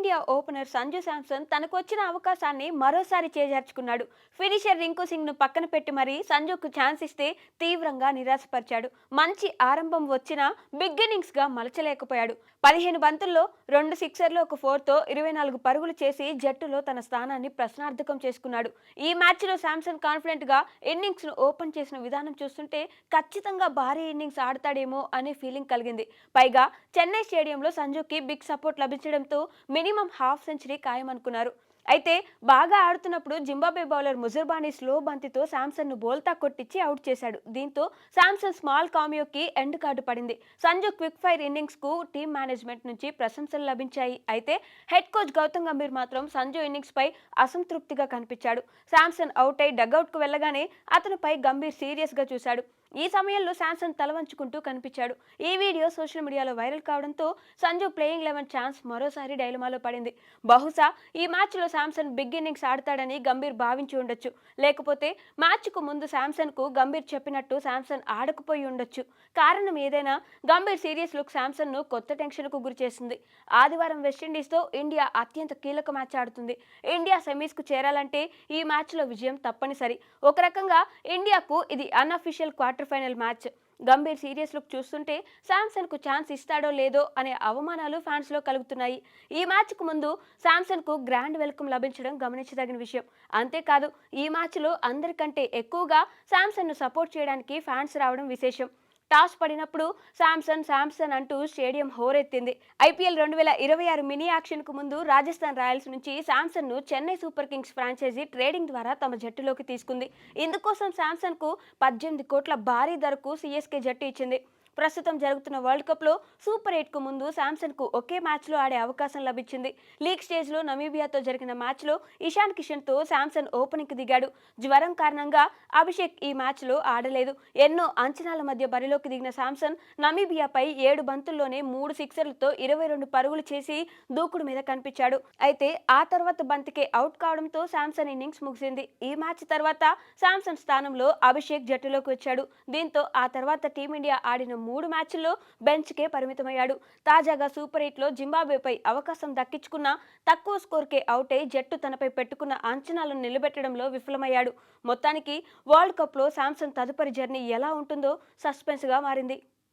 Team India opener Sanju Samson తనకు వచ్చిన అవకాశాన్ని మరోసారి చేజార్చుకున్నాడు. ఫినిషర్ రింకు సింగ్ ను పక్కన పెట్టి మరీ సంజుకు ఛాన్స్ ఇస్తే తీవ్రంగా నిరాశపరిచాడు. మంచి ఆరంభం వచ్చినా బిగ్ ఇన్నింగ్స్ గా మలచలేకపోయాడు. 15 బంతుల్లో 2 సిక్సర్లు, ఒక 4తో 24 పరుగులు చేసి జట్టులో తన స్థానాన్ని ప్రశ్నార్థకం చేసుకున్నాడు. ఈ మ్యాచ్ లో శాంసన్ కాన్ఫిడెంట్ గా ఇన్నింగ్స్ ను ఓపెన్ చేసిన విధానం చూస్తుంటే ఖచ్చితంగా భారీ ఇన్నింగ్స్ ఆడతాడేమో అనే ఫీలింగ్ కలిగింది. పైగా చెన్నై స్టేడియంలో సంజుకి బిగ్ సపోర్ట్ లభించడంతో మినిమం హాఫ్ సెంచరీ ఖాయమనుకున్నారు. అయితే బాగా ఆడుతున్నప్పుడు జింబాబ్వే బౌలర్ ముజర్బానీ స్లో బంతితో శాంసన్ ను బోల్తా కొట్టించి అవుట్ చేశాడు. దీంతో శాంసన్ స్మాల్ కామియోకి ఎండ్ కార్డు పడింది. సంజు క్విక్ ఫైర్ ఇన్నింగ్స్ కు టీం మేనేజ్మెంట్ నుంచి ప్రశంసలు లభించాయి. అయితే హెడ్ కోచ్ గౌతమ్ గంభీర్ మాత్రం సంజు ఇన్నింగ్స్ పై అసంతృప్తిగా కనిపించాడు. శాంసన్ అవుట్ అయి డగౌట్ కు వెళ్లగానే అతనిపై గంభీర్ సీరియస్ గా చూశాడు. ఈ సమయంలో శాంసన్ తల వంచుకుంటూ కనిపించాడు. ఈ వీడియో సోషల్ మీడియాలో వైరల్ కావడంతో సంజు ప్లేయింగ్ 11 ఛాన్స్ మరోసారి డైలమాలో పడింది. బహుశా ఈ మ్యాచ్ లో శాంసన్ బిగ్ ఇన్నింగ్స్ ఆడతాడని గంభీర్ భావించి ఉండొచ్చు. లేకపోతే మ్యాచ్ కు ముందు శాంసన్ కు గంభీర్ చెప్పినట్టు శాంసన్ ఆడకపోయి ఉండొచ్చు. కారణం ఏదైనా గంభీర్ సీరియస్ లుక్ శాంసన్ ను కొత్త టెన్షన్ కు గురి చేసింది. ఆదివారం వెస్టిండీస్ తో ఇండియా అత్యంత కీలక మ్యాచ్ ఆడుతుంది. ఇండియా సెమీస్ కు చేరాలంటే ఈ మ్యాచ్ లో విజయం తప్పనిసరి. ఒక రకంగా ఇండియాకు ఇది unofficial quarter final match. Gambhir serious look చూస్తుంటే శాంసన్ కు ఛాన్స్ ఇస్తాడో లేదో అనే అవమానాలు ఫ్యాన్స్ లో కలుగుతున్నాయి. ఈ మ్యాచ్ కు ముందు శాంసన్ కు గ్రాండ్ వెల్కమ్ లభించడం గమనించదగిన విషయం. అంతేకాదు ఈ మ్యాచ్ లో అందరికంటే ఎక్కువగా శాంసన్ ను సపోర్ట్ చేయడానికి ఫ్యాన్స్ రావడం విశేషం. టాస్ పడినప్పుడు శాంసన్ అంటూ స్టేడియం హోరెత్తింది. ఐపీఎల్ 2026 మినీ యాక్షన్ కు ముందు రాజస్థాన్ రాయల్స్ నుంచి శాంసన్ ను Chennai Super Kings franchise trading ద్వారా తమ జట్టులోకి తీసుకుంది. ఇందుకోసం శాంసన్ కు 18 కోట్ల భారీ ధరకు సిఎస్కే జట్టు ఇచ్చింది. ప్రస్తుతం జరుగుతున్న వరల్డ్ కప్ లో సూపర్ 8 కు ముందు శాంసన్ కు ఒకే మ్యాచ్ లో ఆడే అవకాశం లభించింది. లీగ్ స్టేజ్ లో నమీబియాతో జరిగిన మ్యాచ్ లో ఇషాన్ కిషన్ తో శాంసన్ ఓపెనింగ్ కి దిగాడు. జ్వరం కారణంగా అభిషేక్ ఈ మ్యాచ్ లో ఆడలేదు. ఎన్నో అంచనాల మధ్య బరిలోకి దిగిన శాంసన్ నమీబియాపై 7 బంతుల్లోనే 3 సిక్సర్లతో 22 పరుగులు చేసి దూకుడు మీద కనిపించాడు. అయితే ఆ తర్వాత బంతికే అవుట్ కావడంతో శాంసన్ ఇన్నింగ్స్ ముగిసింది. ఈ మ్యాచ్ తర్వాత శాంసన్ స్థానంలో అభిషేక్ జట్టులోకి వచ్చాడు. దీంతో ఆ తర్వాత టీమిండియా ఆడిన 3 మ్యాచ్ల్లో బెంచ్ కే పరిమితమయ్యాడు. తాజాగా సూపర్ 8 లో జింబాబ్వేపై అవకాశం దక్కించుకున్న తక్కువ స్కోర్కే అవుట్ అయి జట్టు తనపై పెట్టుకున్న అంచనాలను నిలబెట్టడంలో విఫలమయ్యాడు. మొత్తానికి వరల్డ్ కప్ లో శాంసన్ తదుపరి జర్నీ ఎలా ఉంటుందో సస్పెన్స్ గా మారింది.